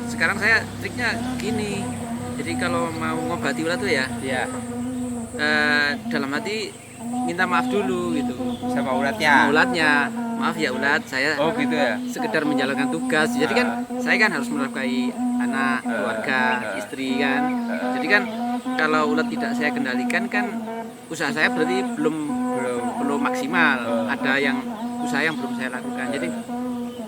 Sekarang saya triknya gini. Jadi kalau mau ngobati ulat tuh ya, Iya, dalam hati minta maaf dulu gitu sama sama ulatnya. ulatnya. Maaf ya ulat, saya Oh gitu ya. sekedar menjalankan tugas. Jadi kan saya kan harus menafkahi anak, keluarga, istri kan. Jadi kan kalau ulat tidak saya kendalikan kan usaha saya berarti belum maksimal. Ada yang usaha yang belum saya lakukan. Jadi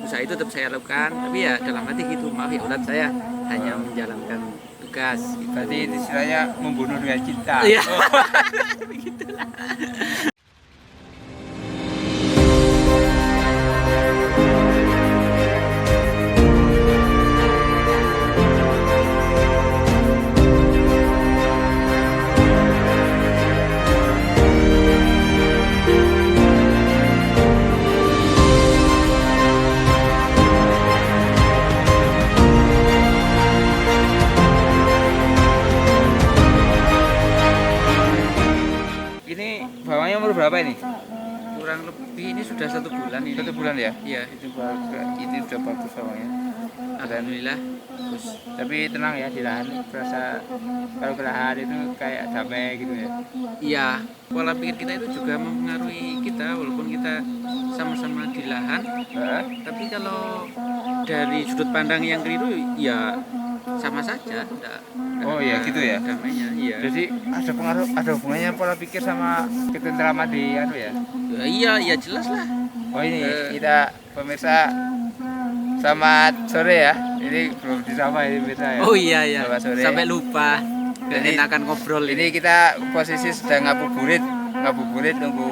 usaha itu tetap saya lakukan, tapi ya dalam hati gitu, maaf ya ulat, saya hanya menjalankan tugas gitu. Berarti istilahnya membunuh dengan cinta. Iya. Oh. Begitulah. Ini bawahnya umur berapa ini? Kurang lebih ini sudah 1 bulan ini. 1 bulan ya? Iya, Itu bagus, itu udah bagus bawahnya. alhamdulillah. Terus Tapi tenang ya di lahan, berasa kalau ke lahan itu kayak damai gitu ya. iya, pola pikir kita itu juga mempengaruhi kita walaupun kita sama-sama di lahan, Heeh. tapi kalau dari sudut pandang yang keliru ya sama saja, enggak Oh iya gitu ya. damainya. Iya. Jadi ada pengaruh, ada hubungannya pola pikir sama ketentraman di anu ya. Ya, iya, iya jelas lah. Oh ini kita pemirsa, selamat sore ya. Ini belum disapa ini pemirsa ya. Oh iya ya, Selamat sore. sampai lupa. Dan Jadi- enakan ngobrol Ini kita posisi sedang ngabuburit nunggu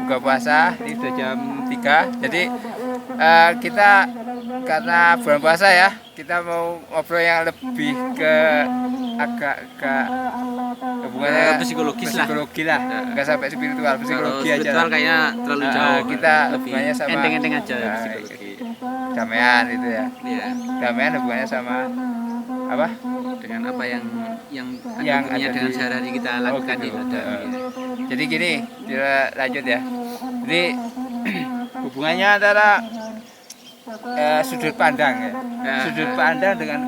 buka puasa. Ini sudah jam 3. Jadi kita karena bulan puasa ya, kita mau ngobrol yang lebih ke agak hubungannya psikologis lah. psikologi lah. Enggak sampai spiritual, Kalau psikologi aja. spiritual kayaknya terlalu jauh. Kita lebih hubungannya sama enteng-enteng aja Nah, psikologi. damaian itu ya. Iya, Damaian hubungannya sama apa? dengan apa yang Yang hubungannya ada dengan di- sehari-hari kita lakukan gitu. itu ada. Jadi gini, kita lanjut ya. Jadi hubungannya antara sudut pandang ya. Sudut pandang dengan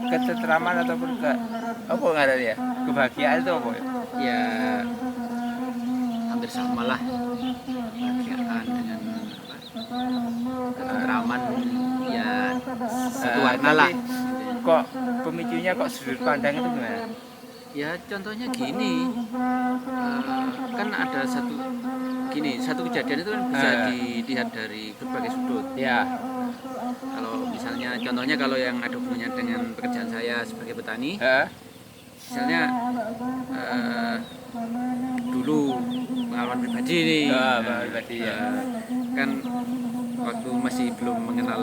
ketentraman ataupun apa ngarang ya? Kebahagiaan itu apa ya? Ya hampir sama lah, kebahagiaan dengan apa, ketentraman ya satu warna lah. Tapi kok pemicunya kok sudut pandang itu gimana? Ya contohnya gini, kan ada satu kejadian itu kan bisa dilihat dari berbagai sudut. Ya, Kalau misalnya contohnya kalau yang ada hubungannya dengan pekerjaan saya sebagai petani, misalnya dulu pengalaman pribadi nih, pribadi ya. kan waktu masih belum mengenal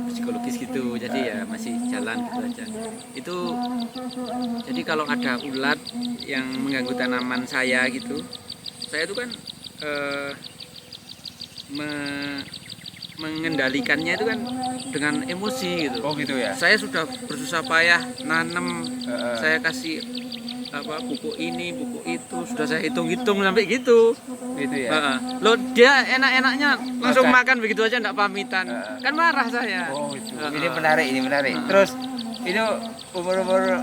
psikologis gitu, jadi ya masih jalan gitu aja. Itu jadi kalau ada ulat yang mengganggu tanaman saya gitu, saya itu kan mengendalikannya itu kan dengan emosi gitu. Oh gitu ya. Saya sudah bersusah payah nanam, saya kasih apa pupuk ini pupuk itu, sudah saya hitung-hitung sampai gitu. Gitu ya. Loh dia enak-enaknya langsung Makan. makan begitu aja enggak pamitan, kan marah saya. Oh itu. Ini menarik. Terus ini umur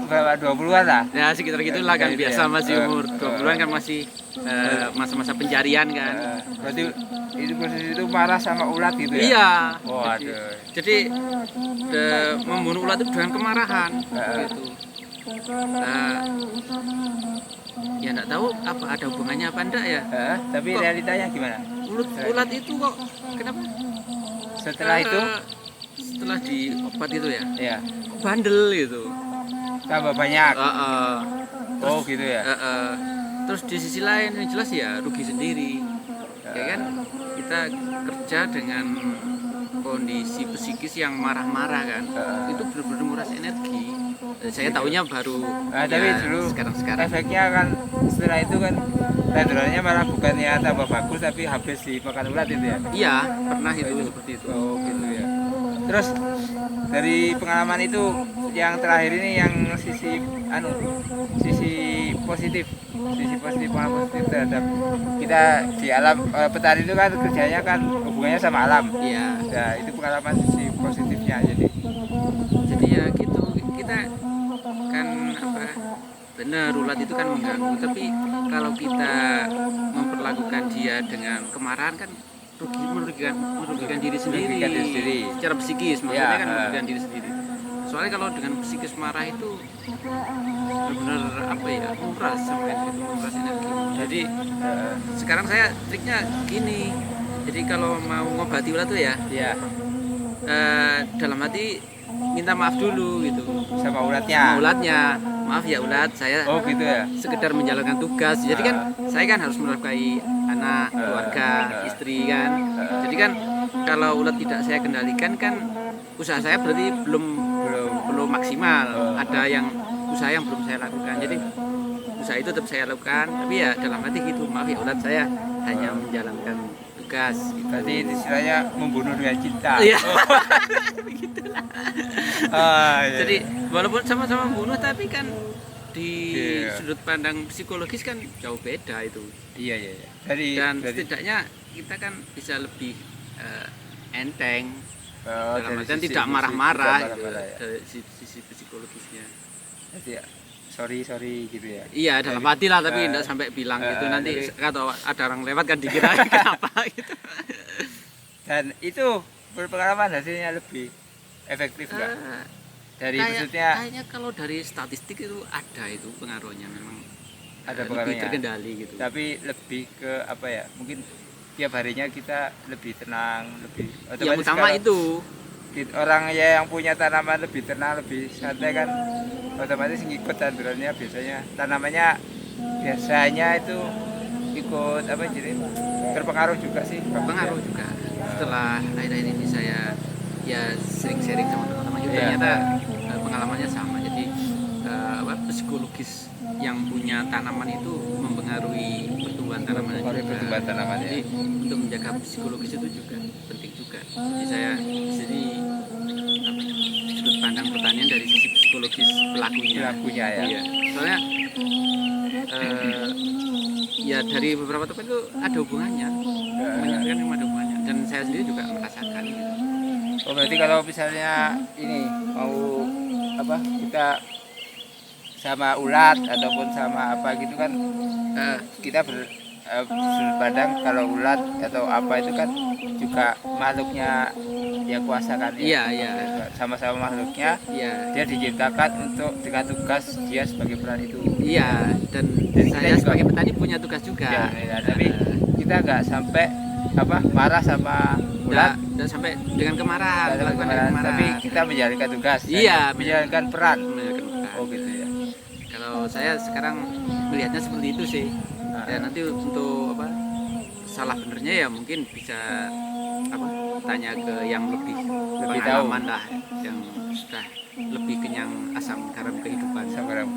berapa? 20-an lah. Ya sekitar gitulah kan, Gitu ya. biasa masih umur 20-an kan, masih masa-masa pencarian kan. Berarti itu posisi itu marah sama ulat gitu ya? Iya. Waduh. Jadi membunuh ulat itu dengan kemarahan gitu. Nah, ya enggak tahu apa ada hubungannya apa enggak ya. Tapi Kok? realitanya gimana? Ulat itu kok kenapa? Setelah itu Setelah diobat itu ya, ya kok bandel gitu. tambah banyak. Terus, Gitu ya. terus di sisi lain yang jelas ya rugi sendiri. Ya kan kita kerja dengan kondisi psikis yang marah-marah kan, itu benar-benar nguras energi. Saya taunya baru Tapi dulu sekarang efeknya kan setelah itu kan tandurannya malah bukannya tambah bagus tapi habis dimakan ulat itu ya. iya pernah itu seperti itu. Oh gitu ya. Terus dari pengalaman itu yang terakhir ini yang sisi positif pengalaman positif terhadap kita di alam. Petani itu kan kerjanya kan hubungannya sama alam. Iya. Nah itu pengalaman sisi positifnya. Jadi benar ulat itu kan mengganggu, tapi kalau kita memperlakukan dia dengan kemarahan kan merugikan diri sendiri, Merugikan diri sendiri. secara psikis maksudnya Ya, kan merugikan diri sendiri. Soalnya kalau dengan psikis marah itu benar-benar apa ya, menguras sampai situ, menguras energi. Jadi sekarang saya triknya gini, jadi kalau mau ngobati ulat tuh ya ya dalam hati minta maaf dulu gitu sama sama ulatnya. ulatnya, maaf ya ulat, saya Oh gitu ya. sekedar menjalankan tugas. Jadi kan saya kan harus menafkahi anak, keluarga, istri kan. Jadi kan kalau ulat tidak saya kendalikan kan usaha saya berarti belum maksimal. Ada yang usaha yang belum saya lakukan. Jadi usaha itu tetap saya lakukan, tapi ya dalam hati gitu, maaf ya ulat, saya hanya menjalankan tugas. Berarti istilahnya membunuh dengan cinta. Iya. Iya. Jadi walaupun sama-sama membunuh tapi kan di Iya. sudut pandang psikologis kan jauh beda itu. Iya iya. Jadi Dan setidaknya kita kan bisa lebih enteng dalam dari artian sisi- tidak sisi marah-marah tidak gitu, marah-marah ya. dari sisi psikologisnya. Jadi ya, sorry gitu ya. Iya dalam hati lah, tapi tidak sampai bilang gitu, nanti jadi- kalau ada orang lewat kan dikira kenapa gitu. Dan itu berpengalaman hasilnya lebih efektif nggak? Eh, Dari Kayak- maksudnya kayaknya kalau dari statistik itu ada itu pengaruhnya, memang ada lebih pengaruhnya. terkendali gitu. Tapi lebih ke apa ya? Mungkin tiap harinya kita lebih tenang, lebih Yang otomatis utama kalau itu orang ya yang punya tanaman lebih tenang, lebih santai kan otomatis ngikut tandurannya biasanya itu ikut apa jadi terpengaruh juga sih. berpengaruh juga. Setelah akhir-akhir ini saya ya sering sharing sama teman-teman juga, Iya. ternyata pengalamannya sama. Jadi psikologis yang punya tanaman itu mempengaruhi pertumbuhan tanamannya Mempengaruhi juga. pertumbuhan tanamannya. Jadi untuk menjaga psikologis itu juga penting juga. Jadi saya sudut pandang pertanian dari sisi psikologis pelakunya. Pelakunya ya. Iya. Soalnya ya dari beberapa tempat itu ada hubungannya, menyatakan memang ada hubungannya, dan saya sendiri juga merasakan gitu. Oh berarti kalau misalnya ini mau apa kita sama ulat ataupun sama apa gitu kan kita sudut pandang kalau ulat atau apa itu kan juga makhluknya yang kuasa kan ya. Iya. Sama-sama makhluknya Iya. dia diciptakan untuk dengan tugas dia sebagai peran itu. Iya, dan Jadi saya kita juga- sebagai petani punya tugas juga. Ya, tapi kita nggak sampai apa marah sama ulat. Dan sampai dengan kemarahan, Nggak ada melakukan kemarahan, kemarahan. tapi kita menjalankan tugas. Iya, menjalankan peran. menjalankan tugas. Oh gitu ya. Kalau saya sekarang melihatnya seperti itu sih. Ya nanti untuk salah benernya ya mungkin bisa tanya ke yang lebih Lebih pengalaman lah, yang sudah lebih kenyang asam garam kehidupan. Sama orang.